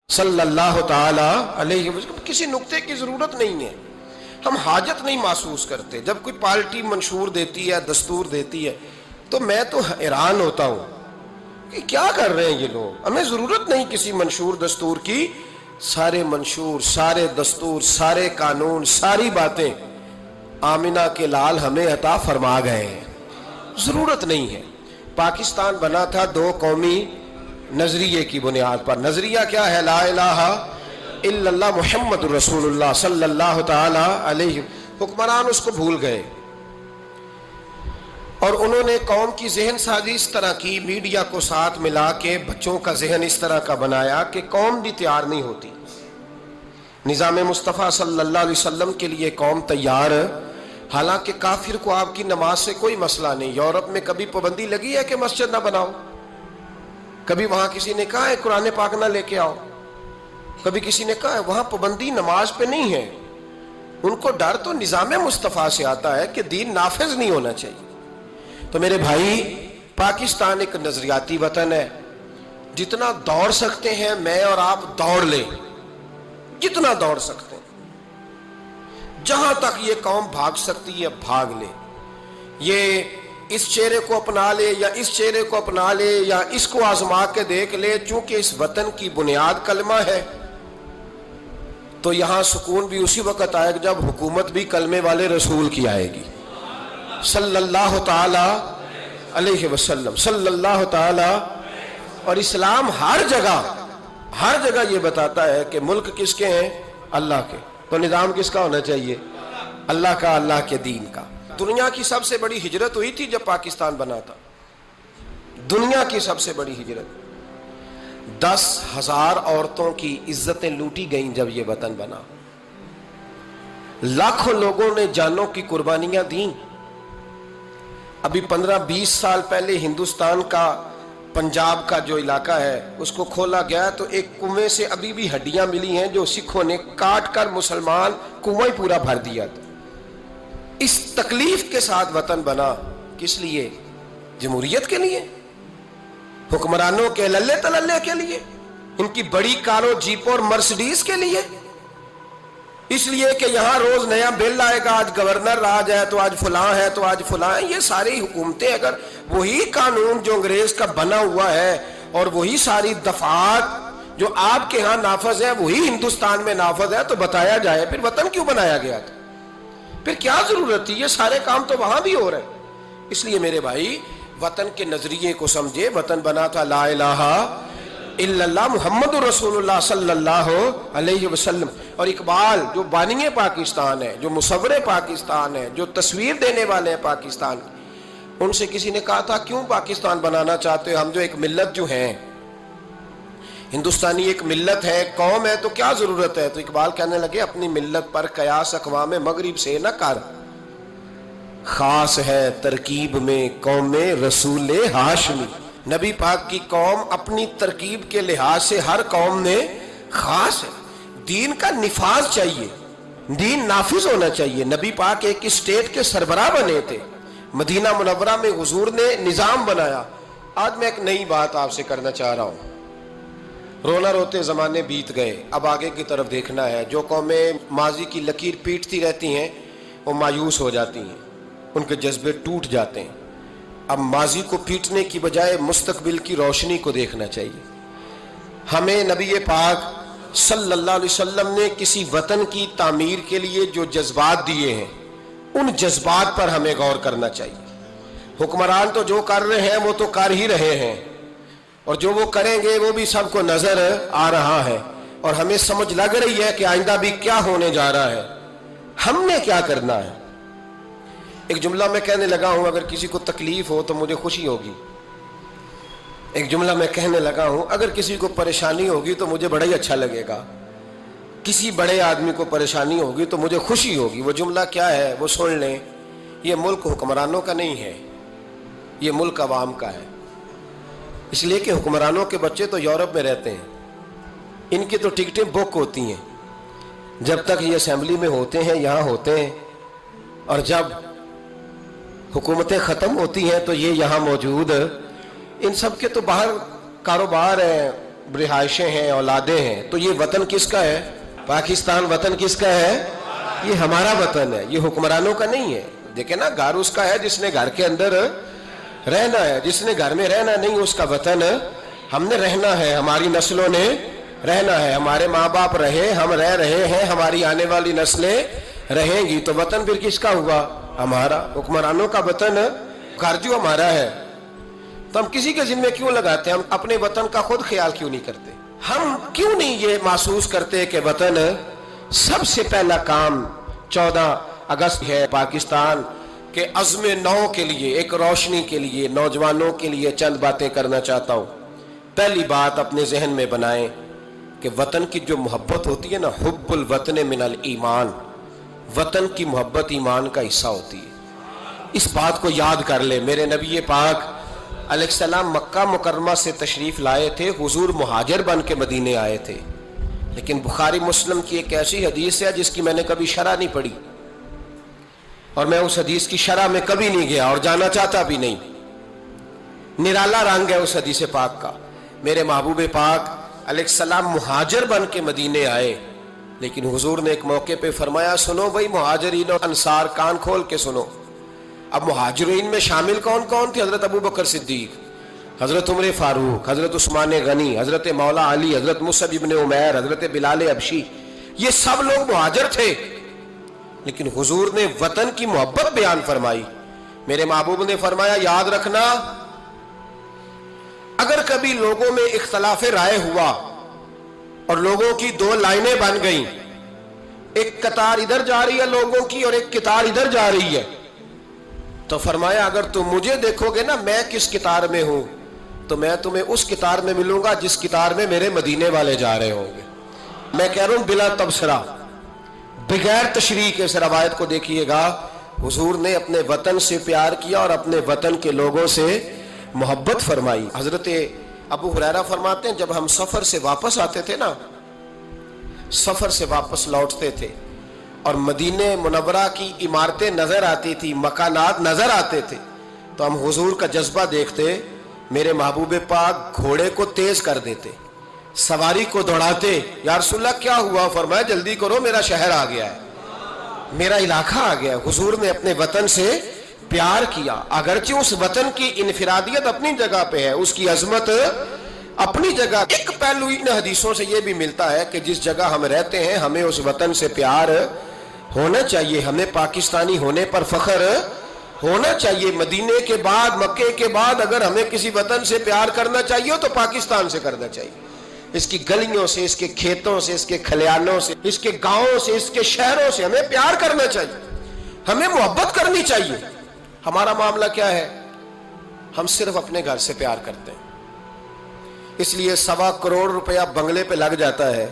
صلی اللہ تعالی علیہ وسلم. کسی نقطے کی ضرورت نہیں ہے، ہم حاجت نہیں محسوس کرتے. جب کوئی پارٹی منشور دیتی ہے، دستور دیتی ہے، تو میں تو حیران ہوتا ہوں کہ کیا کر رہے ہیں یہ لوگ. ہمیں ضرورت نہیں کسی منشور دستور کی. سارے منشور، سارے دستور، سارے قانون، ساری باتیں آمنہ کے لال ہمیں عطا فرما گئے ہیں. ضرورت نہیں ہے. پاکستان بنا تھا دو قومی نظریے کی بنیاد پر. نظریہ کیا ہے؟ لا الہ الا اللہ محمد رسول اللہ صلی اللہ تعالی علیہ. حکمران اس کو بھول گئے اور انہوں نے قوم کی ذہن سازی اس طرح کی، میڈیا کو ساتھ ملا کے بچوں کا ذہن اس طرح کا بنایا کہ قوم بھی تیار نہیں ہوتی. نظام مصطفیٰ صلی اللہ علیہ وسلم کے لیے قوم تیار، حالانکہ کافر کو آپ کی نماز سے کوئی مسئلہ نہیں. یورپ میں کبھی پابندی لگی ہے کہ مسجد نہ بناؤ؟ کبھی وہاں کسی نے کہا ہے قرآن پاک نہ لے کے آؤ؟ کبھی کسی نے کہا ہے؟ وہاں پابندی نماز پہ نہیں ہے. ان کو ڈر تو نظام مصطفیٰ سے آتا ہے کہ دین نافذ نہیں ہونا چاہیے. تو میرے بھائی، پاکستان ایک نظریاتی وطن ہے. جتنا دوڑ سکتے ہیں میں اور آپ دوڑ لیں، جتنا دوڑ سکتے ہیں. جہاں تک یہ قوم بھاگ سکتی ہے بھاگ لے. یہ اس چہرے کو اپنا لے یا اس چہرے کو اپنا لے یا اس کو آزما کے دیکھ لے. چونکہ اس وطن کی بنیاد کلمہ ہے تو یہاں سکون بھی اسی وقت آئے گا جب حکومت بھی کلمے والے رسول کی آئے گی صلی اللہ تعالی علیہ وسلم. صلی اللہ تعالی. اور اسلام ہر جگہ یہ بتاتا ہے کہ ملک کس کے ہیں؟ اللہ کے. تو نظام کس کا ہونا چاہیے؟ اللہ کا، اللہ کے دین کا. دنیا کی سب سے بڑی ہجرت ہوئی تھی جب پاکستان بنا تھا. دنیا کی سب سے بڑی ہجرت. 10,000 عورتوں کی عزتیں لوٹی گئیں جب یہ وطن بنا. لاکھوں لوگوں نے جانوں کی قربانیاں دیں. ابھی 15-20 سال پہلے ہندوستان کا پنجاب کا جو علاقہ ہے اس کو کھولا گیا تو ایک کنویں سے ابھی بھی ہڈیاں ملی ہیں جو سکھوں نے کاٹ کر مسلمان کنویں پورا بھر دیا تھا. اس تکلیف کے ساتھ وطن بنا. کس لیے؟ جمہوریت کے لیے، حکمرانوں کے للے تللے کے لیے، ان کی بڑی کاروں جیپوں اور مرسڈیز کے لیے. اس لیے کہ یہاں روز نیا بل آئے گا، آج گورنر راج ہے تو آج فلاں ہے تو آج فلاں ہے. یہ ساری حکومتیں اگر وہی قانون جو انگریز کا بنا ہوا ہے اور وہی ساری دفعات جو آپ کے ہاں نافذ ہے وہی ہندوستان میں نافذ ہے تو بتایا جائے پھر وطن کیوں بنایا گیا تھا؟ پھر کیا ضرورت تھی؟ یہ سارے کام تو وہاں بھی ہو رہے ہیں. اس لیے میرے بھائی وطن کے نظریے کو سمجھے. وطن بنا تھا لا الہ الا اللہ محمد رسول اللہ صلی اللہ علیہ وسلم. اور اقبال جو بانی پاکستان ہے، جو مصور پاکستان ہے، جو تصویر دینے والے ہیں پاکستان، ان سے کسی نے کہا تھا کیوں پاکستان بنانا چاہتے ہو؟ ہم جو ایک ملت جو ہیں ہندوستانی ایک ملت ہے، قوم ہے، تو کیا ضرورت ہے؟ تو اقبال کہنے لگے اپنی ملت پر قیاس اقوام مغرب سے نہ کر، خاص ہے ترکیب میں قوم رسول ہاشمی. نبی پاک کی قوم اپنی ترکیب کے لحاظ سے ہر قوم نے خاص ہے. دین کا نفاذ چاہیے، دین نافذ ہونا چاہیے. نبی پاک ایک اسٹیٹ کے سربراہ بنے تھے. مدینہ منورہ میں حضور نے نظام بنایا. آج میں ایک نئی بات آپ سے کرنا چاہ رہا ہوں. رونا روتے زمانے بیت گئے، اب آگے کی طرف دیکھنا ہے. جو قومیں ماضی کی لکیر پیٹتی رہتی ہیں وہ مایوس ہو جاتی ہیں، ان کے جذبے ٹوٹ جاتے ہیں. اب ماضی کو پیٹنے کی بجائے مستقبل کی روشنی کو دیکھنا چاہیے. ہمیں نبی پاک صلی اللہ علیہ وسلم نے کسی وطن کی تعمیر کے لیے جو جذبات دیے ہیں ان جذبات پر ہمیں غور کرنا چاہیے. حکمران تو جو کر رہے ہیں وہ تو کر ہی رہے ہیں، اور جو وہ کریں گے وہ بھی سب کو نظر آ رہا ہے، اور ہمیں سمجھ لگ رہی ہے کہ آئندہ بھی کیا ہونے جا رہا ہے. ہم نے کیا کرنا ہے؟ ایک جملہ میں کہنے لگا ہوں، اگر کسی کو تکلیف ہو تو مجھے خوشی ہوگی. ایک جملہ میں کہنے لگا ہوں، اگر کسی کو پریشانی ہوگی تو مجھے بڑا ہی اچھا لگے گا. کسی بڑے آدمی کو پریشانی ہوگی تو مجھے خوشی ہوگی. وہ جملہ کیا ہے وہ سن لیں. یہ ملک حکمرانوں کا نہیں ہے، یہ ملک عوام کا ہے. اس لیے کہ حکمرانوں کے بچے تو یورپ میں رہتے ہیں، ان کی تو ٹکٹیں بک ہوتی ہیں. جب تک یہ اسمبلی میں ہوتے ہیں یہاں ہوتے ہیں، اور جب حکومتیں ختم ہوتی ہیں تو یہ یہاں موجود. ان سب کے تو باہر کاروبار ہیں، رہائشیں ہیں، اولادیں ہیں، تو یہ وطن کس کا ہے؟ پاکستان وطن کس کا ہے؟ یہ ہمارا وطن ہے، یہ حکمرانوں کا نہیں ہے۔ دیکھیں نا، گھر اس کا ہے جس نے گھر کے اندر رہنا ہے، جس نے گھر میں رہنا نہیں اس کا وطن ہم نے رہنا ہے، ہماری نسلوں نے رہنا ہے، ہمارے ماں باپ رہے، ہم رہ رہے ہیں، ہماری آنے والی نسلیں رہیں گی، تو وطن پھر کس کا ہوا؟ ہمارا۔ حکمرانوں کا وطن گھر جو ہمارا ہے، تو ہم کسی کے ذمہ کیوں لگاتے ہیں؟ ہم اپنے وطن کا خود خیال کیوں نہیں کرتے؟ ہم کیوں نہیں یہ محسوس کرتے کہ وطن سب سے پہلا کام 14 اگست ہے پاکستان کے عزم نو کے لیے، ایک روشنی کے لیے، نوجوانوں کے لیے چند باتیں کرنا چاہتا ہوں۔ پہلی بات اپنے ذہن میں بنائیں کہ وطن کی جو محبت ہوتی ہے نا، حب الوطن من الایمان، وطن کی محبت ایمان کا حصہ ہوتی ہے۔ اس بات کو یاد کر لے۔ میرے نبی پاک علیہ السلام مکہ مکرمہ سے تشریف لائے تھے، حضور مہاجر بن کے مدینے آئے تھے، لیکن بخاری مسلم کی ایک ایسی حدیث ہے جس کی میں نے کبھی شرح نہیں پڑھی، اور میں اس حدیث کی شرح میں کبھی نہیں گیا اور جانا چاہتا بھی نہیں۔ نرالا رنگ ہے اس حدیث پاک کا۔ میرے محبوب پاک علیہ السلام مہاجر بن کے مدینے آئے، لیکن حضور نے ایک موقع پہ فرمایا، سنو بھائی مہاجرین اور انصار، کان کھول کے سنو۔ اب مہاجرین میں شامل کون کون تھے؟ حضرت ابو بکر صدیق، حضرت عمر فاروق، حضرت عثمان غنی، حضرت مولا علی، حضرت مصعب ابن عمیر، حضرت بلال حبشی، یہ سب لوگ مہاجر تھے، لیکن حضور نے وطن کی محبت بیان فرمائی۔ میرے محبوب نے فرمایا، یاد رکھنا، اگر کبھی لوگوں میں اختلاف رائے ہوا اور لوگوں کی دو لائنیں بن گئیں، ایک قطار ادھر جا رہی ہے لوگوں کی اور ایک قطار ادھر جا رہی ہے، تو فرمایا اگر تم مجھے دیکھو گے نا میں کس قطار میں ہوں، تو میں تمہیں اس قطار میں ملوں گا جس قطار میں میرے مدینے والے جا رہے ہوں گے۔ میں کہہ رہا ہوں بلا تبصرہ، بغیر تشریح کے اس روایت کو دیکھیے گا، حضور نے اپنے وطن سے پیار کیا اور اپنے وطن کے لوگوں سے محبت فرمائی۔ حضرت ابو ہریرہ فرماتے ہیں جب ہم سفر سے واپس آتے تھے نا، سفر سے واپس لوٹتے تھے اور مدینہ منورہ کی عمارتیں نظر آتی تھی، مکانات نظر آتے تھے، تو ہم حضور کا جذبہ دیکھتے، میرے محبوب پاک گھوڑے کو تیز کر دیتے، سواری کو دوڑاتے، یا رسول اللہ کیا ہوا؟ فرمایا جلدی کرو، میرا شہر آ گیا ہے، میرا علاقہ آ گیا ہے۔ حضور نے اپنے وطن سے پیار کیا، اگرچہ اس وطن کی انفرادیت اپنی جگہ پہ ہے، اس کی عظمت اپنی جگہ۔ ایک پہلو ان حدیثوں سے یہ بھی ملتا ہے کہ جس جگہ ہم رہتے ہیں ہمیں اس وطن سے پیار ہونا چاہیے، ہمیں پاکستانی ہونے پر فخر ہونا چاہیے۔ مدینے کے بعد، مکے کے بعد اگر ہمیں کسی وطن سے پیار کرنا چاہیے تو پاکستان سے کرنا چاہیے، اس کی گلیوں سے، اس کے کھیتوں سے، اس کے کھلیانوں سے، اس کے گاؤں سے، اس کے شہروں سے ہمیں پیار کرنا چاہیے، ہمیں محبت کرنی چاہیے۔ ہمارا معاملہ کیا ہے؟ ہم صرف اپنے گھر سے پیار کرتے ہیں، اس لیے 1.25 کروڑ روپیہ بنگلے پہ لگ جاتا ہے،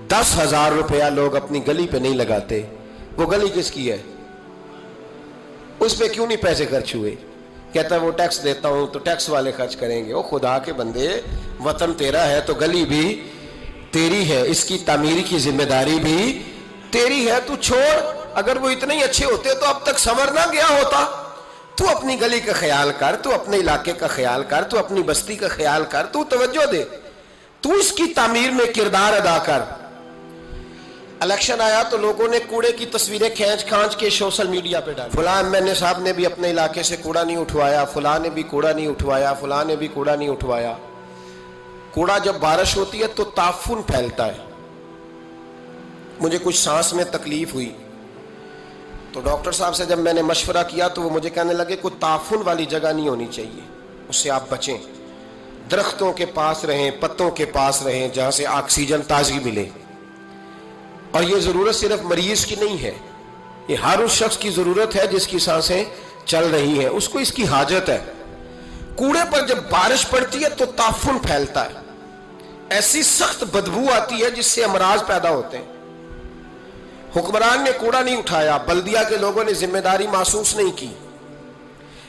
10,000 روپیہ لوگ اپنی گلی پہ نہیں لگاتے۔ وہ گلی کس کی ہے؟ اس پہ کیوں نہیں پیسے خرچ ہوئے؟ کہتا ہے وہ ٹیکس دیتا ہوں تو ٹیکس والے خرچ کریں گے۔ او خدا کے بندے، وطن تیرا ہے تو گلی بھی تیری ہے، اس کی تعمیر کی ذمہ داری بھی تیری ہے، تو چھوڑ۔ اگر وہ اتنے ہی اچھے ہوتے تو اب تک سنور نہ گیا ہوتا۔ تو اپنی گلی کا خیال کر، تو اپنے علاقے کا خیال کر، تو اپنی بستی کا خیال کر، تو توجہ دے، تو اس کی تعمیر میں کردار ادا کر۔ الیکشن آیا تو لوگوں نے کوڑے کی تصویریں کھینچ کھانچ کے سوشل میڈیا پہ ڈالی، فلاں ایم صاحب نے بھی اپنے علاقے سے کوڑا نہیں اٹھوایا، فلاں نے بھی کوڑا نہیں اٹھوایا، فلاں نے بھی کوڑا نہیں اٹھوایا۔ کوڑا جب بارش ہوتی ہے تو تعفن پھیلتا ہے۔ مجھے کچھ سانس میں تکلیف ہوئی تو ڈاکٹر صاحب سے جب میں نے مشورہ کیا تو وہ مجھے کہنے لگے کوئی تعفن والی جگہ نہیں ہونی چاہیے، اس سے آپ بچیں، درختوں کے پاس رہیں، پتوں کے پاس رہیں جہاں سے آکسیجن تازی ملے۔ اور یہ ضرورت صرف مریض کی نہیں ہے، یہ ہر اس شخص کی ضرورت ہے جس کی سانسیں چل رہی ہیں، اس کو اس کی حاجت ہے۔ کوڑے پر جب بارش پڑتی ہے تو تعفن پھیلتا ہے، ایسی سخت بدبو آتی ہے جس سے امراض پیدا ہوتے ہیں۔ حکمران نے کوڑا نہیں اٹھایا، بلدیہ کے لوگوں نے ذمہ داری محسوس نہیں کی،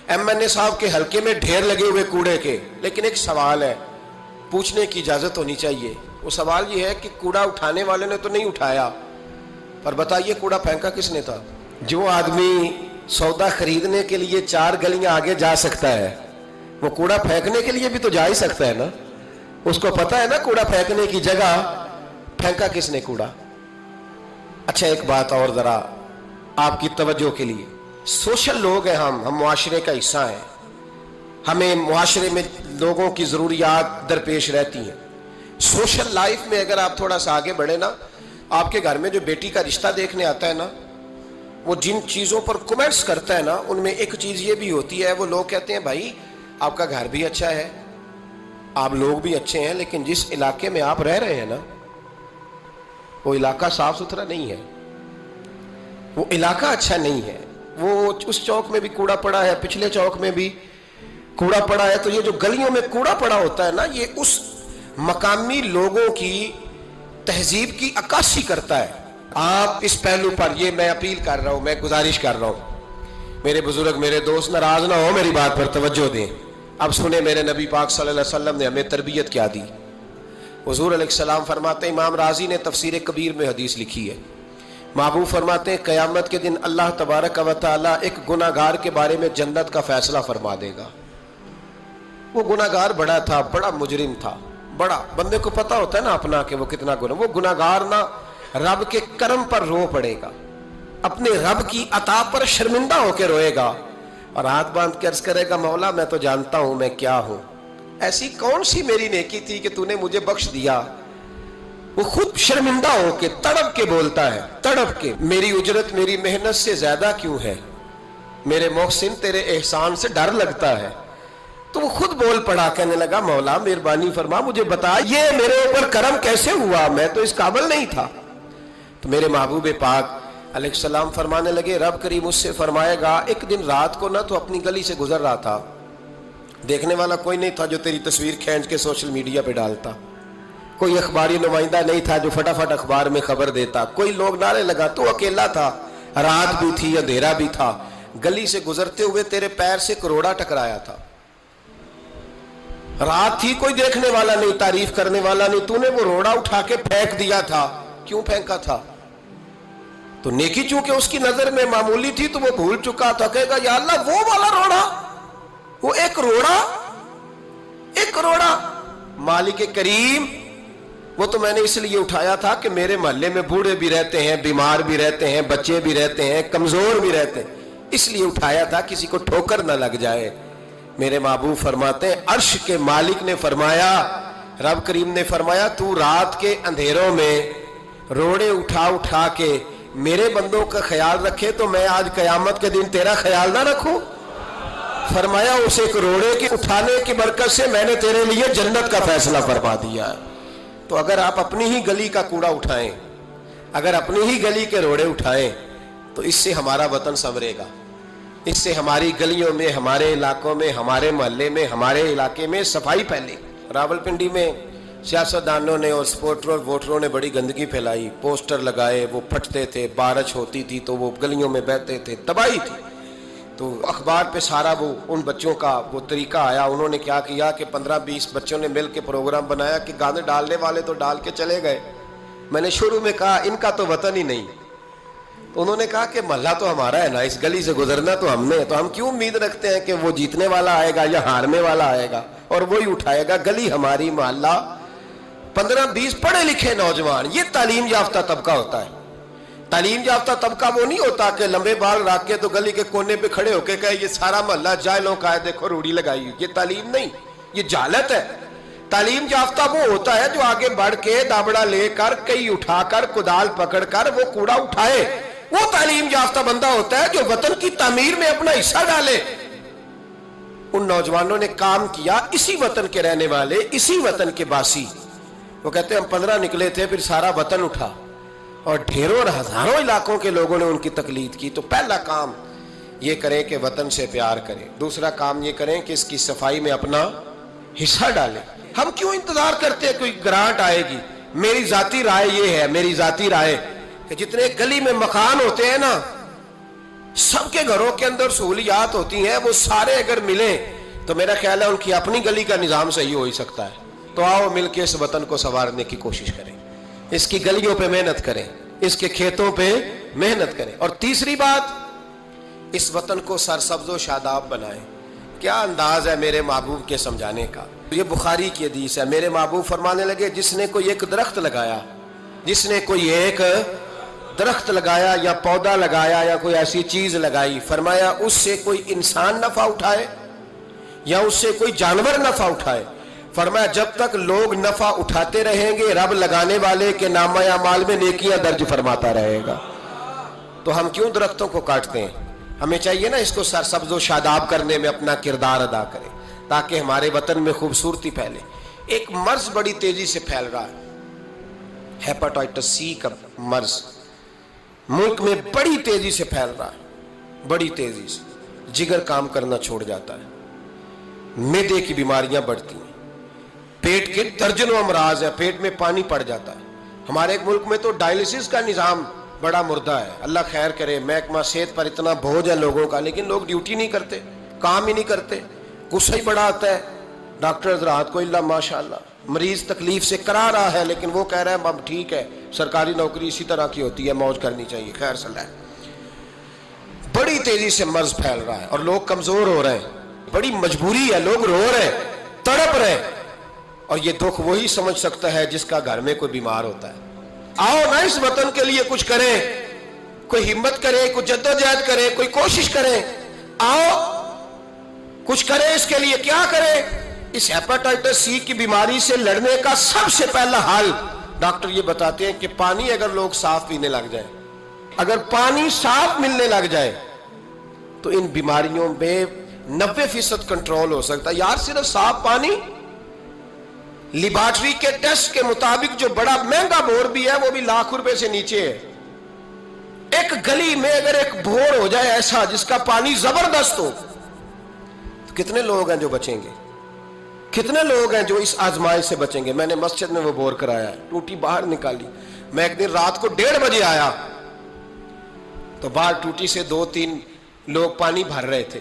ایم صاحب کے حلقے میں ڈھیر لگے ہوئے کوڑے کے۔ لیکن ایک سوال ہے، پوچھنے کی اجازت ہونی چاہیے۔ وہ سوال یہ ہے کہ کوڑا اٹھانے والے نے تو نہیں اٹھایا، پر بتائیے کوڑا پھینکا کس نے تھا؟ جو آدمی سودا خریدنے کے لیے 4 گلیاں آگے جا سکتا ہے وہ کوڑا پھینکنے کے لیے بھی تو جا ہی سکتا ہے نا۔ उसको पता है ना कूड़ा फेंकने की जगह, फेंका किसने कूड़ा। अच्छा एक बात और जरा आपकी तवज्जो के लिए, सोशल लोग हैं हम मुआशरे का हिस्सा हैं, हमें मुआशरे में लोगों की जरूरियात दरपेश रहती हैं। सोशल लाइफ में अगर आप थोड़ा सा आगे बढ़े ना, आपके घर में जो बेटी का रिश्ता देखने आता है ना, वो जिन चीज़ों पर कमेंट्स करता है ना, उनमें एक चीज़ ये भी होती है, वो लोग कहते हैं भाई आपका घर भी अच्छा है, आप लोग भी अच्छे हैं, लेकिन जिस इलाके में आप रह रहे हैं ना, वो इलाका साफ सुथरा नहीं है, वो इलाका अच्छा नहीं है, वो उस चौक में भी कूड़ा पड़ा है, पिछले चौक में भी कूड़ा पड़ा है। तो ये जो गलियों में कूड़ा पड़ा होता है ना, ये उस मकामी लोगों की तहजीब की अक्कासी करता है। आप इस पहलू पर, ये मैं अपील कर रहा हूं, मैं गुजारिश कर रहा हूं, मेरे बुजुर्ग मेरे दोस्त नाराज ना हो, मेरी बात पर तवज्जो दें। अब सुने मेरे नबी पाक सल्लल्लाहु अलैहि वसल्लम ने हमें तरबियत क्या दी। हुजूर अलैहिस्सलाम फरमाते, इमाम राजी ने तफसीर कबीर में हदीस लिखी है, महबूब फरमाते हैं क़यामत के दिन अल्लाह तबारक व तआला एक गुनाहगार के बारे में जन्नत का फैसला फरमा देगा। वो गुनाहगार बड़ा था, बड़ा मुजरिम था, बड़ा, बंदे को पता होता है ना अपना कि वो कितना गुनाह, वो गुनाहगार ना रब के करम पर रो पड़ेगा, अपने रब की अता पर शर्मिंदा होकर रोएगा और हाथ बांध के अर्ज करेगा, मौला मैं तो जानता हूं मैं क्या हूं, ऐसी कौन सी मेरी नेकी थी कि तूने मुझे बख्श दिया। वो खुद शर्मिंदा होके तड़प के बोलता है, तड़प के, मेरी उजरत मेरी मेहनत से ज्यादा क्यों है, मेरे मोहसिन तेरे एहसान से डर लगता है। तो वो खुद बोल पड़ा, कहने लगा मौला मेहरबानी फरमा, मुझे बता ये मेरे ऊपर करम कैसे हुआ, मैं तो इस काबिल नहीं था। तो मेरे महबूब पाक अलैहिस्सलाम फरमाने लगे, रब करीम उससे फरमाएगा, एक दिन रात को ना तो अपनी गली से गुजर रहा था, देखने वाला कोई नहीं था जो तेरी तस्वीर खींच के सोशल मीडिया पे डालता, कोई अखबारी नुमाइंदा नहीं था जो फटाफट अखबार में खबर देता, कोई लोग नारे लगा, तो अकेला था, रात भी थी अंधेरा भी था, गली से गुजरते हुए तेरे पैर से एक रोड़ा टकराया था, रात थी, कोई देखने वाला नहीं, तारीफ करने वाला नहीं, तूने वो रोड़ा उठा के फेंक दिया था। क्यों फेंका था? तो नेकी चूंकि उसकी नजर में मामूली थी तो वो भूल चुका था, कहेगा या अल्लाह वो वाला रोड़ा, वो एक रोड़ा, एक रोड़ा, मालिक करीम वो तो मैंने इसलिए उठाया था कि मेरे मोहल्ले में बूढ़े भी रहते हैं, बीमार भी रहते हैं, बच्चे भी रहते हैं, कमजोर भी रहते हैं, इसलिए उठाया था किसी को ठोकर ना लग जाए। मेरे महबूब फरमाते हैं, अर्श के मालिक ने फरमाया, रब करीम ने फरमाया, तू रात के अंधेरों में रोड़े उठा उठा के मेरे बंदों का ख्याल रखे तो मैं आज कयामत के दिन तेरा ख्याल ना रखूं। फरमाया उस एक रोड़े के उठाने की बरकत से मैंने तेरे लिए जन्नत का फैसला फरमा दिया। तो अगर आप अपनी ही गली का कूड़ा उठाएं, अगर अपनी ही गली के रोड़े उठाएं, तो इससे हमारा वतन संवरेगा, इससे हमारी गलियों में, हमारे इलाकों में, हमारे मोहल्ले में, हमारे इलाके में सफाई फैलेगी। रावलपिंडी में सियासतदानों ने और सपोर्टरों वोटरों ने बड़ी गंदगी फैलाई, पोस्टर लगाए, वो फटते थे, बारिश होती थी तो वो गलियों में बहते थे, तबाही थी। तो अखबार पे सारा वो उन बच्चों का वो तरीका आया, उन्होंने क्या किया कि 15-20 बच्चों ने मिल के प्रोग्राम बनाया कि गाने डालने वाले तो डाल के चले गए। मैंने शुरू में कहा इनका तो वतन ही नहीं, तो उन्होंने कहा कि महल्ला तो हमारा है ना, इस गली से गुजरना तो हमने, तो हम क्यों उम्मीद रखते हैं कि वो जीतने वाला आएगा या हारने वाला आएगा और वही उठाएगा, गली हमारी, मोहल्ला। 15-20 पढ़े लिखे नौजवान, ये तालीम याफ्ता तबका होता है। तालीम याफ्ता तबका वो नहीं होता कि लंबे बाल रख के तो गली के कोने पे खड़े होके कहे ये सारा मोहल्ला जाहिलों का है, देखो रूढ़ी लगाई, ये तालीम नहीं, ये जालत है। तालीम याफ्ता वो होता है जो आगे बढ़ के दाबड़ा लेकर, कई उठाकर, कुदाल पकड़कर वो कूड़ा उठाए, वो तालीम याफ्ता बंदा होता है जो वतन की तामीर में अपना हिस्सा डाले। उन नौजवानों ने काम किया, इसी वतन के रहने वाले, इसी वतन के बासी। वो कहते हैं हम 15 निकले थे, फिर सारा वतन उठा और ढेरों और हजारों इलाकों के लोगों ने उनकी तकलीद की। तो पहला काम ये करें कि वतन से प्यार करें, दूसरा काम ये करें कि इसकी सफाई में अपना हिस्सा डालें। हम क्यों इंतजार करते हैं कोई ग्रांट आएगी? मेरी जाती राय ये है, मेरी जाती राय कि जितने गली में मकान होते हैं ना, सबके घरों के अंदर सहूलियात होती हैं, वो सारे अगर मिले तो मेरा ख्याल है उनकी अपनी गली का निजाम सही हो ही सकता है। तो आओ मिलके इस वतन को संवारने की कोशिश करें, इसकी गलियों पे मेहनत करें, इसके खेतों पे मेहनत करें। और तीसरी बात, इस वतन को सरसब्ज़ो शादाब बनाएं। क्या अंदाज है मेरे महबूब के समझाने का। یہ بخاری کی حدیث ہے. میرے محبوب فرمانے لگے جس نے کوئی ایک درخت لگایا، جس نے کوئی ایک درخت لگایا یا پودا لگایا یا کوئی ایسی چیز لگائی، فرمایا اس سے کوئی انسان نفع اٹھائے یا اس سے کوئی جانور نفع اٹھائے، فرمایا جب تک لوگ نفع اٹھاتے رہیں گے رب لگانے والے کے نامہ اعمال میں نیکیاں درج فرماتا رہے گا. تو ہم کیوں درختوں کو کاٹتے ہیں؟ ہمیں چاہیے نا اس کو سرسبز و شاداب کرنے میں اپنا کردار ادا کریں تاکہ ہمارے وطن میں خوبصورتی پھیلے. ایک مرض بڑی تیزی سے پھیل رہا ہے، ہیپاٹائٹس سی کا مرض ملک میں بڑی تیزی سے پھیل رہا ہے، بڑی تیزی سے. جگر کام کرنا چھوڑ جاتا ہے، معدے کی بیماریاں بڑھتی ہیں، پیٹ کے درجنوں امراض ہیں، پیٹ میں پانی پڑ جاتا ہے. ہمارے ایک ملک میں تو ڈائلسس کا نظام بڑا مردہ ہے. اللہ خیر کرے، محکمہ صحت پر اتنا بوجھ ہے لوگوں کا، لیکن لوگ ڈیوٹی نہیں کرتے، کام ہی نہیں کرتے. غصہ ہی بڑا آتا ہے ڈاکٹر حضرات کو، اللہ ماشاءاللہ مریض تکلیف سے کرا رہا ہے لیکن وہ کہہ رہا ہے اب ٹھیک ہے، سرکاری نوکری اسی طرح کی ہوتی ہے، موج کرنی چاہیے. خیر صلی اللہ. بڑی تیزی سے مرض پھیل رہا ہے اور لوگ کمزور ہو رہے ہیں، بڑی مجبوری ہے، لوگ رو رہے ہیں، تڑپ رہے ہیں. اور یہ دکھ وہی سمجھ سکتا ہے جس کا گھر میں کوئی بیمار ہوتا ہے. آؤ نا اس وطن کے لیے کچھ کریں، کوئی ہمت کرے، کوئی جدوجہد کرے، کوئی کوشش کرے. آؤ کچھ کریں اس کے لیے. کیا کریں؟ اس ہیپاٹائٹس سی کی بیماری سے لڑنے کا سب سے پہلا حل ڈاکٹر یہ بتاتے ہیں کہ پانی اگر لوگ صاف پینے لگ جائیں، اگر پانی صاف ملنے لگ جائے تو ان بیماریوں میں 90% کنٹرول ہو سکتا ہے. یار صرف صاف پانی، لیبارٹری کے ٹیسٹ کے مطابق جو بڑا مہنگا بور بھی ہے وہ بھی لاکھ روپے سے نیچے ہے. ایک گلی میں اگر ایک بور ہو جائے ایسا جس کا پانی زبردست ہو تو کتنے لوگ ہیں جو بچیں گے؟ کتنے لوگ ہیں جو اس آزمائش سے بچیں گے؟ میں نے مسجد میں وہ بور کرایا ہے، ٹوٹی باہر نکالی. میں ایک دن رات کو 1:30 بجے آیا تو باہر ٹوٹی سے 2-3 لوگ پانی بھر رہے تھے،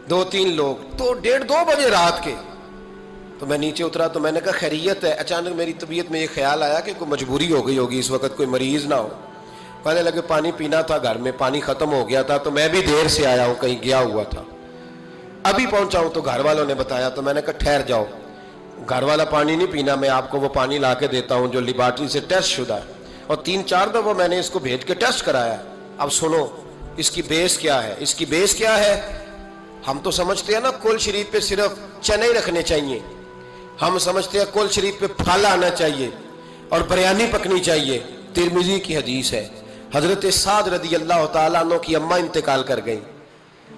2-3 لوگ. تو 1:30-2 بجے رات کے تو میں نیچے اترا تو میں نے کہا خیریت ہے. اچانک میری طبیعت میں یہ خیال آیا کہ کوئی مجبوری ہو گئی ہوگی اس وقت، کوئی مریض نہ ہو. کہنے لگے پانی پینا تھا، گھر میں پانی ختم ہو گیا تھا تو میں بھی دیر سے آیا ہوں، کہیں گیا ہوا تھا، ابھی پہنچا ہوں. تو گھر والوں نے بتایا تو میں نے کہا ٹھہر جاؤ، گھر والا پانی نہیں پینا، میں آپ کو وہ پانی لا کے دیتا ہوں جو لیبارٹری سے ٹیسٹ شدہ ہے. اور 3-4 دفعہ میں نے اس کو بھیج کے ٹیسٹ کرایا. اب سنو اس کی بیس کیا ہے. اس کی بیس کیا ہے؟ ہم تو سمجھتے ہیں نا کل شریف پہ صرف چنے ہی رکھنے چاہیے، ہم سمجھتے ہیں کل شریف پہ پھل آنا چاہیے اور بریانی پکنی چاہیے. ترمذی کی حدیث ہے، حضرت سعد رضی اللہ تعالیٰ عنہ کی اماں انتقال کر گئی.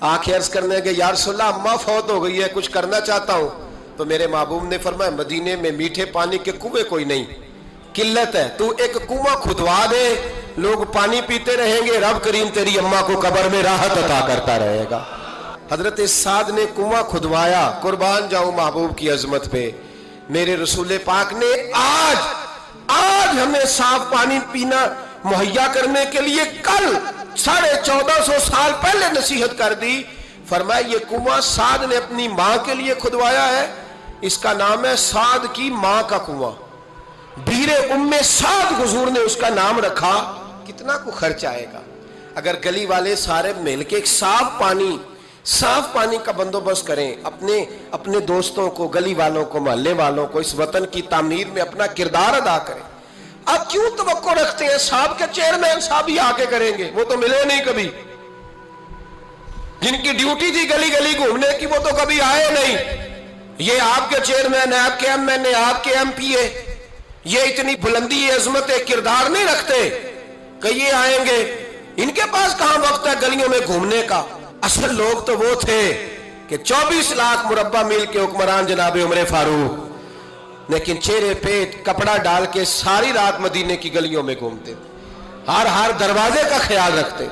آنکھیں عرض کرنے گے یا رسول اللہ اماں فوت ہو گئی ہے، کچھ کرنا چاہتا ہوں. تو میرے محبوب نے فرمایا مدینے میں میٹھے پانی کے کنویں کوئی نہیں، قلت ہے، تو ایک کنواں کھدوا دے، لوگ پانی پیتے رہیں گے، رب کریم تیری اماں کو قبر میں راحت عطا کرتا رہے گا. حضرت سعد نے کنواں کھدوایا. قربان جاؤں محبوب کی عظمت پہ. میرے رسول پاک نے آج ہمیں صاف پانی پینا مہیا کرنے کے لیے کل 1450 سال پہلے نصیحت کر دی. فرمایا یہ کنواں سعد نے اپنی ماں کے لیے کھدوایا ہے، اس کا نام ہے سعد کی ماں کا کنواں. بیر ام سعد حضور نے اس کا نام رکھا. کتنا کو خرچ آئے گا اگر گلی والے سارے مل کے ایک صاف پانی کا بندوبست کریں، اپنے دوستوں کو، گلی والوں کو، محلے والوں کو اس وطن کی تعمیر میں اپنا کردار ادا کریں. اب کیوں توقع رکھتے ہیں صاحب کے چیئرمین صاحب ہی آ کے کریں گے؟ وہ تو ملے نہیں کبھی. جن کی ڈیوٹی تھی گلی گلی گھومنے کی وہ تو کبھی آئے نہیں. یہ آپ کے چیئرمین، آپ کے ایم این اے، آپ کے ایم پی اے، یہ اتنی بلندی عظمت کردار نہیں رکھتے کہ یہ آئیں گے. ان کے پاس کہاں وقت ہے گلیوں میں گھومنے کا؟ اصل لوگ تو وہ تھے کہ 24 لاکھ مربع میل کے حکمران جناب عمر فاروق، لیکن چہرے پہ کپڑا ڈال کے ساری رات مدینے کی گلیوں میں گھومتے، ہر دروازے کا خیال رکھتے.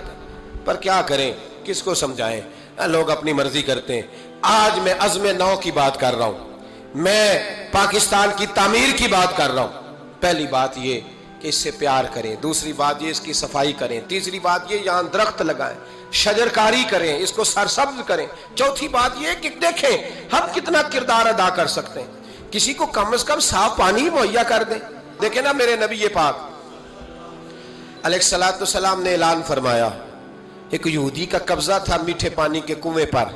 پر کیا کریں، کس کو سمجھائیں؟ لوگ اپنی مرضی کرتے ہیں. آج میں عزم نو کی بات کر رہا ہوں، میں پاکستان کی تعمیر کی بات کر رہا ہوں. پہلی بات یہ کہ اس سے پیار کریں، دوسری بات یہ اس کی صفائی کریں، تیسری بات یہ یہاں درخت لگائیں، شجرکاری کریں، اس کو سرسبز کریں. چوتھی بات یہ کہ دیکھیں ہم کتنا کردار ادا کر سکتے ہیں. کسی کو کم از کم صاف پانی مہیا کر دیں. دیکھیں نا میرے نبی پاک علیہ الصلوۃ والسلام نے اعلان فرمایا، ایک یہودی کا قبضہ تھا میٹھے پانی کے کنویں پر،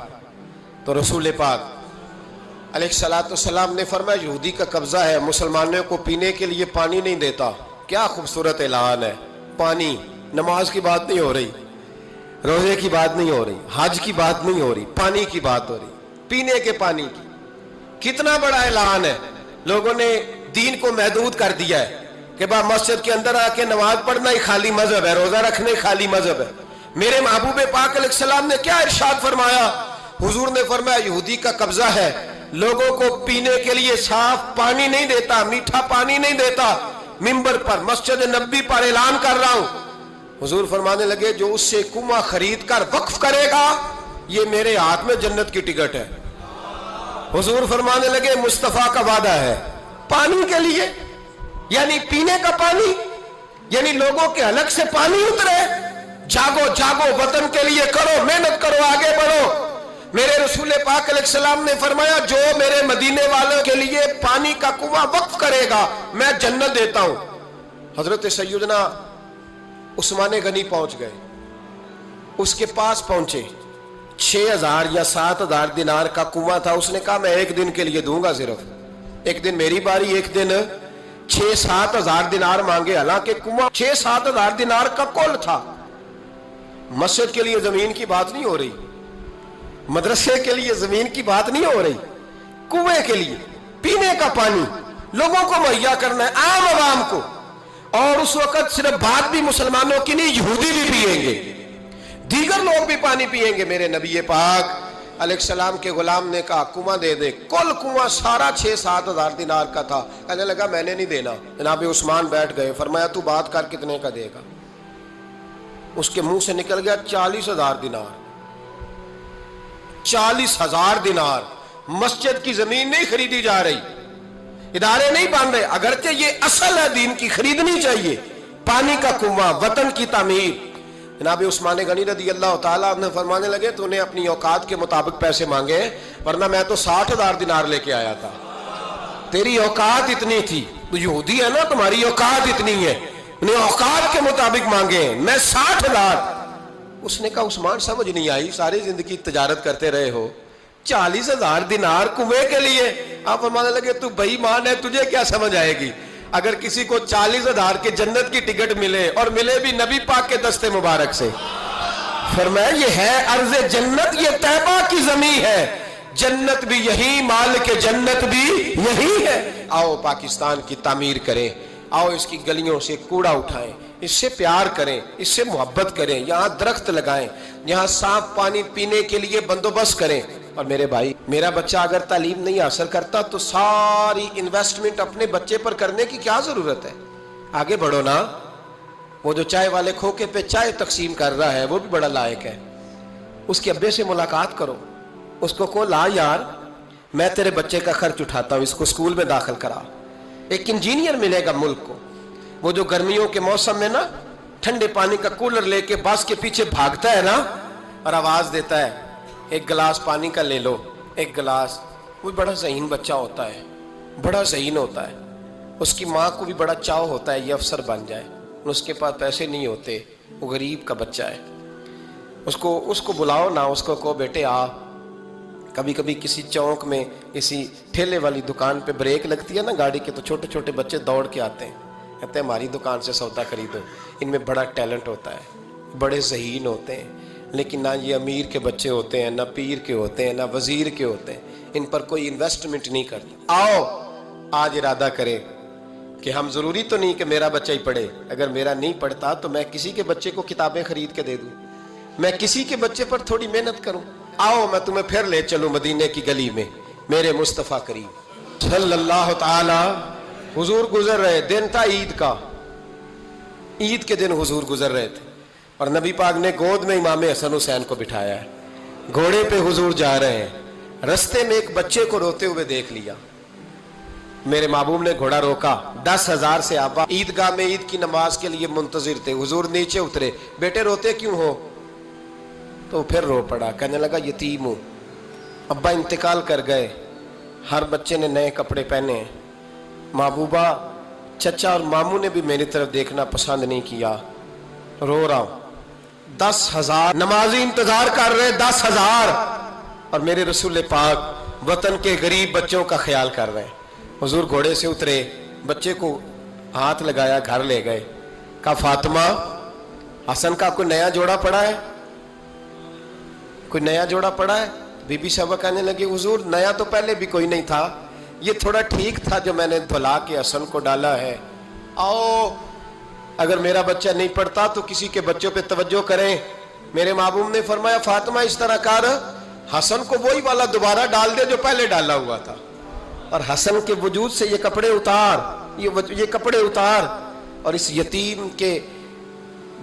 تو رسول پاک अलैहिस्सलाम ने फरमाया यहूदी का कब्जा है, मुसलमानों को पीने के लिए पानी नहीं देता। क्या खूबसूरत ऐलान है। पानी, नमाज की बात नहीं हो रही, रोजे की बात नहीं हो रही, हज की बात नहीं हो रही, पानी की बात हो रही, पीने के पानी की। कितना बड़ा ऐलान है। लोगों ने दीन को महदूद कर दिया है कि बा मस्जिद के अंदर आके नमाज पढ़ना ही खाली मजहब है, रोजा रखना ही खाली मजहब है। मेरे महबूब पाक अलैहिस्सलाम ने क्या इरशाद फरमाया? हुजूर ने फरमाया यहूदी का कब्जा है, लोगों को पीने के लिए साफ पानी नहीं देता, मीठा पानी नहीं देता। मिंबर पर मस्जिद नबी पर ऐलान कर रहा हूं। हुजूर फरमाने लगे जो उससे कुआं खरीद कर वक्फ करेगा ये मेरे हाथ में जन्नत की टिकट है। हुजूर फरमाने लगे मुस्तफा का वादा है पानी के लिए, यानी पीने का पानी, यानी लोगों के हलक से पानी उतरे। जागो जागो, वतन के लिए करो, मेहनत करो, आगे बढ़ो। मेरे रसूल पाक अलैहिस्सलाम ने फरमाया जो मेरे मदीने वालों के लिए पानी का कुआं वक्फ करेगा मैं जन्नत देता हूं। हजरत सैयदना उस्मान गनी पहुंच गए, उसके पास पहुंचे। 6000 या 7000 दिनार का कुआं था। उसने कहा मैं एक दिन के लिए दूंगा, सिर्फ एक दिन मेरी बारी, एक दिन 6-7 हजार दिनार मांगे। हालांकि कुआं 6-7 हजार दिनार का कुल था। मस्जिद के लिए जमीन की बात नहीं हो रही, मदरसे के लिए जमीन की बात नहीं हो रही, कुएं के लिए पीने का पानी लोगों को मुहैया करना है, आम आवाम को। और उस वक्त सिर्फ बात भी मुसलमानों की नहीं, यहूदी भी पिएंगे, दीगर लोग भी पानी पिएंगे। मेरे नबी पाक अलैहिस्सलाम के गुलाम ने कहा कुआं दे दे। कुल कुआं सारा 6-7 हजार दिनार का था। कहने लगा मैंने नहीं देना। जनाब उस्मान बैठ गए, फरमाया तू बात कर कितने का देगा? उसके मुंह से निकल गया 40,000 दिनार। 40,000 दिनार। मस्जिद की जमीन नहीं खरीदी जा रही, इदारे नहीं बन रहे, अगरचे ये असल है दीन की, खरीदनी चाहिए। पानी का कुआं, वतन की तामीर। जनाब उस्मान गनी रज़ी अल्लाह ताला अन्हु फरमाने लगे तूने अपनी औकात के मुताबिक पैसे मांगे, वरना मैं तो 60,000 दिनार लेके आया था। तेरी औकात इतनी थी, तो यहूदी है ना, तुम्हारी औकात इतनी है, उन्हें औकात के मुताबिक मांगे, मैं 60,000। उसने कहा उस्मान समझ नहीं आई, सारी जिंदगी तजारत करते रहे हो, 40,000 दिनार कुएं के लिए? आप फरमाने लगे तू बेईमान है, तुझे क्या समझ आएगी? अगर किसी को 40,000 के जन्नत की टिकट मिले और मिले भी नबी पाक के दस्ते मुबारक से, फरमाया ये है अर्ज़ जन्नत, ये तैबा की ज़मीं है, जन्नत भी यही, माल के जन्नत भी यही है। आओ पाकिस्तान की तामीर करें, आओ इसकी गलियों से कूड़ा उठाएं, इससे प्यार करें, इससे मोहब्बत करें, यहाँ दरख्त लगाएं, यहाँ साफ पानी पीने के लिए बंदोबस्त करें। और मेरे भाई, मेरा बच्चा अगर तालीम नहीं हासिल करता तो सारी इन्वेस्टमेंट अपने बच्चे पर करने की क्या जरूरत है? आगे बढ़ो ना। वो जो चाय वाले खोखे पे चाय तकसीम कर रहा है वो भी बड़ा लायक है, उसके अब्बे से मुलाकात करो, उसको कहो ला यार मैं तेरे बच्चे का खर्च उठाता हूँ, इसको स्कूल में दाखिल करा। एक इंजीनियर मिलेगा मुल्क को, वो जो गर्मियों के मौसम में ना ठंडे पानी का कूलर लेके बस के पीछे भागता है ना और आवाज देता है एक गिलास पानी का ले लो, एक गिलास। वो बड़ा ज़हीन बच्चा होता है, बड़ा ज़हीन होता है। उसकी माँ को भी बड़ा चाव होता है ये अफसर बन जाए, उसके पास पैसे नहीं होते, वो गरीब का बच्चा है। उसको बुलाओ ना, उसको कहो बेटे आ। कभी कभी किसी चौक में किसी ठेले वाली दुकान पे ब्रेक लगती है ना गाड़ी के, तो छोटे छोटे बच्चे दौड़ के आते हैं, कहते हैं हमारी दुकान से सौदा खरीदो। इनमें बड़ा टैलेंट होता है, बड़े ज़हीन होते हैं। लेकिन ना ये अमीर के बच्चे होते हैं, ना पीर के होते हैं, ना वजीर के होते हैं, इन पर कोई इन्वेस्टमेंट नहीं करती। आओ आज इरादा करें कि हम, ज़रूरी तो नहीं कि मेरा बच्चा ही पढ़े, अगर मेरा नहीं पढ़ता तो मैं किसी के बच्चे को किताबें खरीद के दे दूं, मैं किसी के बच्चे पर थोड़ी मेहनत करूं। आओ मैं तुम्हें फिर ले चलूं मदीने की गली में, मेरे मुस्तफ़ा करीम सल्लल्लाहु ताला। हुजूर गुजर रहे, दिन था ईद का, ईद के दिन हुजूर गुजर रहे थे और नबी पाक ने गोद में इमाम हसन हुसैन को बिठाया है, घोड़े पे हुजूर जा रहे हैं। रस्ते में एक बच्चे को रोते हुए देख लिया, मेरे महबूब ने घोड़ा रोका। 10,000 से आबा ईदगाह में ईद की नमाज के लिए मुंतजिर थे। हुजूर नीचे उतरे, बेटे रोते क्यों हो? तो फिर रो पड़ा, कहने लगा यतीम हूं, अब्बा इंतकाल कर गए, हर बच्चे ने नए कपड़े पहने, महबूबा चचा और मामू ने भी मेरी तरफ देखना पसंद नहीं किया, रो रहा हूं। 10,000 नमाजी इंतजार कर रहे, 10,000। और मेरे रसूल पाक वतन के गरीब बच्चों का ख्याल कर रहे हैं। हुजूर घोड़े से उतरे, बच्चे को हाथ लगाया, घर ले गए, कहा फातिमा हसन का कोई नया जोड़ा पड़ा है, कोई नया जोड़ा पड़ा है? बीबी साहबा कहने लगी हुजूर नया तो पहले भी कोई नहीं था, ये थोड़ा ठीक था जो मैंने धुला के हसन को डाला है। आओ अगर मेरा बच्चा नहीं पढ़ता तो किसी के बच्चों पे तवज्जो करें। मेरे महबूब ने फरमाया फातिमा इस तरह कर, हसन को वही वाला दोबारा डाल दे जो पहले डाला हुआ था, और हसन के वजूद से ये कपड़े उतार, ये कपड़े उतार, और इस यतीम के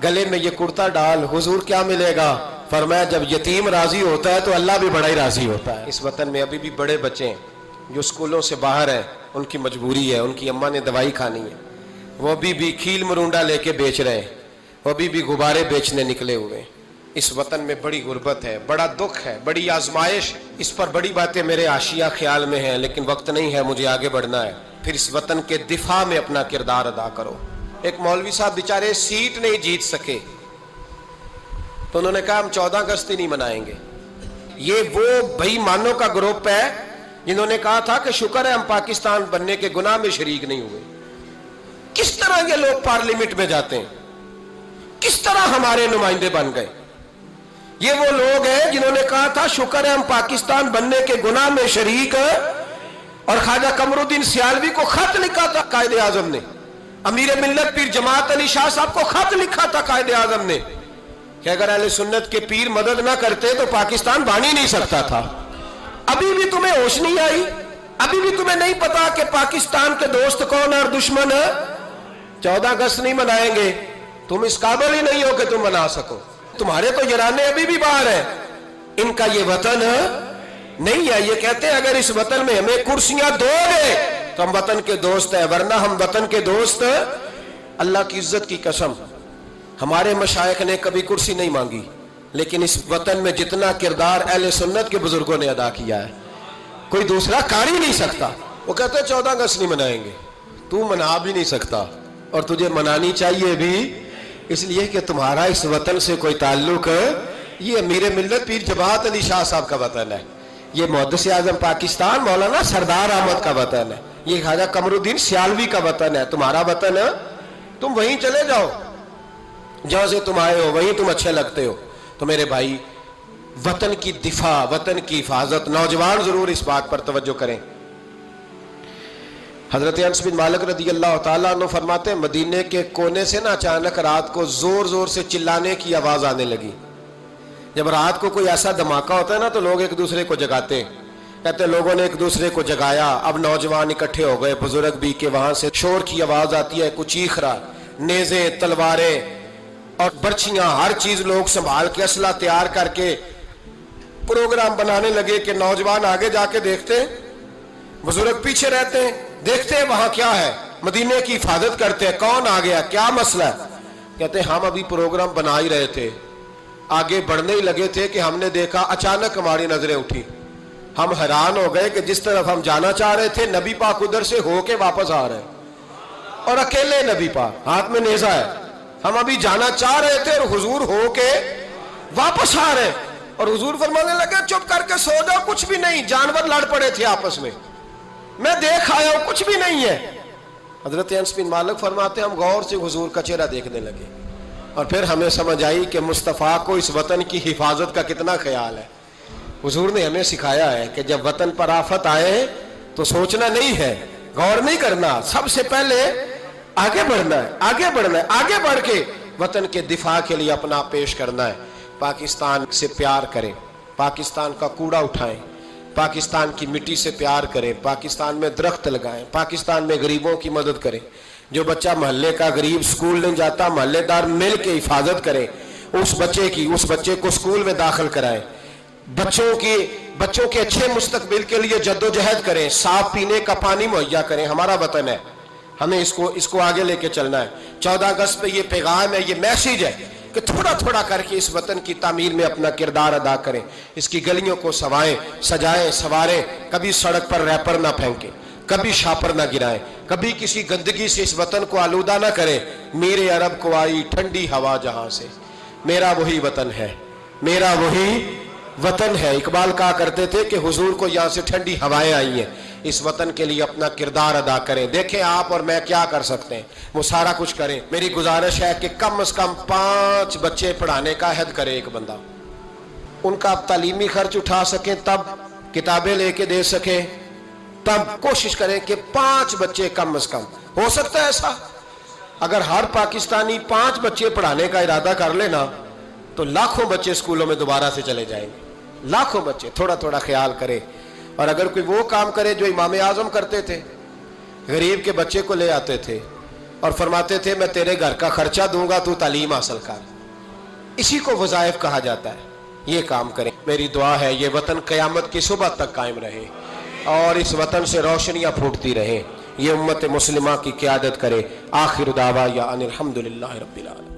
गले में ये कुर्ता डाल। हुजूर क्या मिलेगा? फरमाया जब यतीम राजी होता है तो अल्लाह भी बड़ा ही राजी होता है। इस वतन में अभी भी बड़े बच्चे हैं जो स्कूलों से बाहर हैं, उनकी मजबूरी है, उनकी अम्मा ने दवाई खानी है, वो अभी भी खील मरूंडा लेके बेच रहे हैं, वो अभी भी गुब्बारे बेचने निकले हुए हैं। इस वतन में बड़ी गुर्बत है, बड़ा दुख है, बड़ी आजमाइश। इस पर बड़ी बातें मेरे आशिया ख्याल में हैं, लेकिन वक्त नहीं है, मुझे आगे बढ़ना है। फिर इस वतन के दिफा में अपना किरदार अदा करो। एक मौलवी साहब बेचारे सीट नहीं जीत सके तो उन्होंने कहा हम 14 अगस्त ही नहीं मनाएंगे। ये वो बेईमानों का ग्रुप है जिन्होंने कहा था कि शुक्र है हम पाकिस्तान बनने के गुनाह में शरीक नहीं हुए। किस तरह ये लोग पार्लियामेंट में जाते हैं, किस तरह हमारे नुमाइंदे बन गए। ये वो लोग हैं जिन्होंने कहा था शुक्र है हम पाकिस्तान बनने के गुनाह में शरीक है, और ख्वाजा कमरुद्दीन सियालवी को खत लिखा था कायदे आजम ने, अमीर मिल्लत पीर जमात अली शाह साहब को खत लिखा था कायदे आजम ने कि अगर अहले सुन्नत के पीर मदद ना करते तो पाकिस्तान बन ही नहीं सकता था। अभी भी तुम्हें होश नहीं आई, अभी भी तुम्हें नहीं पता कि पाकिस्तान के दोस्त कौन है और दुश्मन है। 14 अगस्त नहीं मनाएंगे, तुम इस काबिल ही नहीं हो कि तुम मना सको। तुम्हारे तो यराने अभी भी बाहर है, इनका ये वतन नहीं है। ये कहते हैं अगर इस वतन में हमें कुर्सियां दोगे तो हम वतन के दोस्त है, वरना हम वतन के दोस्त। अल्लाह की इज्जत की कसम, हमारे मशाइख ने कभी कुर्सी नहीं मांगी, लेकिन इस वतन में जितना किरदार अहले सुन्नत के बुजुर्गों ने अदा किया है कोई दूसरा कर ही नहीं सकता। वो कहते हैं 14 अगस्त नहीं मनाएंगे, तू मना भी नहीं सकता और तुझे मनानी चाहिए भी, इसलिए कि तुम्हारा इस वतन से कोई ताल्लुक है। ये अमीर मिल्लत पीर जमात अली शाह साहब का वतन है, ये मुहद्दिस आज़म पाकिस्तान मौलाना सरदार अहमद का वतन है, ये ख्वाजा कमरुद्दीन सियालवी का वतन है। तुम्हारा वतन है, तुम वहीं चले जाओ जहां से तुम आए हो, वहीं तुम अच्छे लगते हो। तो मेरे भाई वतन की दिफा, वतन की हिफाजत, नौजवान जरूर इस बात पर तवज्जो करें। हजरत अनस बिन मालिक रदी अल्लाह तआला अन्हु फरमाते हैं मदीने के कोने से ना अचानक रात को जोर जोर से चिल्लाने की आवाज आने लगी। जब रात को कोई ऐसा धमाका होता है ना तो लोग एक दूसरे को जगाते हैं। कहते लोगों ने एक दूसरे को जगाया, अब नौजवान इकट्ठे हो गए, बुजुर्ग भी, के वहां से शोर की आवाज आती है, कुछ चीख रहा, नेज़े, तलवारें और बर्छियां, हर चीज लोग संभाल के असला तैयार करके प्रोग्राम बनाने लगे कि नौजवान आगे जाके देखते, बुजुर्ग पीछे रहते हैं, देखते हैं वहां क्या है, मदीने की हिफाजत करते हैं, कौन आ गया, क्या मसला है। कहते हैं हम अभी प्रोग्राम बना ही रहे थे, आगे बढ़ने ही लगे थे कि हमने देखा, अचानक हमारी नजरें उठी, हम हैरान हो गए कि जिस तरफ हम जाना चाह रहे थे नबी पाक उधर से होके वापस आ रहे हैं, और अकेले नबी पाक, हाथ में नेज़ा है। हम अभी जाना चाह रहे थे और हुजूर होके वापस आ रहे हैं, और हुजूर फरमाने लगे चुप करके सो जाओ, कुछ भी नहीं, जानवर लड़ पड़े थे आपस में, मैं देख आया हूं, कुछ भी नहीं है। हजरत अनस बिन मालिक फरमाते हम गौर से हुजूर का चेहरा देखने लगे, और फिर हमें समझ आई कि मुस्तफ़ा को इस वतन की हिफाजत का कितना ख्याल है। हुजूर ने हमें सिखाया है कि जब वतन पर आफत आए तो सोचना नहीं है, गौर नहीं करना, सबसे पहले आगे बढ़ना है, आगे बढ़ना है, आगे बढ़ के वतन के दिफा के लिए अपना पेश करना है। पाकिस्तान से प्यार करें, पाकिस्तान का कूड़ा उठाएं, पाकिस्तान की मिट्टी से प्यार करें, पाकिस्तान में दरख्त लगाएं, पाकिस्तान में गरीबों की मदद करें। जो बच्चा मोहल्ले का गरीब स्कूल नहीं जाता, मोहल्लेदार मिल के हिफाजत करें उस बच्चे की, उस बच्चे को स्कूल में दाखिल कराएं, बच्चों के अच्छे मुस्तकबिल के लिए जद्दोजहद करें, साफ पीने का पानी मुहैया करें। हमारा वतन है, हमें इसको आगे लेके चलना है। 14 अगस्त पे ये पैगाम है, ये मैसेज है कि थोड़ा थोड़ा करके इस वतन की तामीर में अपना किरदार अदा करें, इसकी गलियों को सजाएं संवारें, कभी सड़क पर रैपर ना फेंकें, कभी शापर ना गिराएं, कभी किसी गंदगी से इस वतन को आलूदा ना करें। मेरे अरब को आई ठंडी हवा जहां से, मेरा वही वतन है, मेरा वही وطن ہے. اقبال کہا کرتے تھے کہ حضور کو یہاں سے ٹھنڈی ہوائیں آئی ہیں, اس وطن کے لیے اپنا کردار ادا کریں. دیکھیں آپ اور میں کیا کر سکتے ہیں, وہ سارا کچھ کریں. میری گزارش ہے کہ کم از کم 5 بچے پڑھانے کا عہد کرے ایک بندہ, ان کا آپ تعلیمی خرچ اٹھا سکیں, تب کتابیں لے کے دے سکیں, تب کوشش کریں کہ 5 بچے کم از کم. ہو سکتا ہے ایسا, اگر ہر پاکستانی 5 بچے پڑھانے کا ارادہ کر لینا تو لاکھوں بچے اسکولوں میں دوبارہ سے چلے جائیں گے. لاکھوں بچے. تھوڑا تھوڑا خیال کرے. اور اگر کوئی وہ کام کرے جو امام اعظم کرتے تھے, غریب کے بچے کو لے آتے تھے اور فرماتے تھے میں تیرے گھر کا خرچہ دوں گا, تو تعلیم حاصل کر. اسی کو وظائف کہا جاتا ہے. یہ کام کریں. میری دعا ہے یہ وطن قیامت کی صبح تک قائم رہے اور اس وطن سے روشنیاں پھوٹتی رہیں. یہ امت مسلمہ کی قیادت کرے. آخر دعوانا ان الحمدللہ رب العالمین.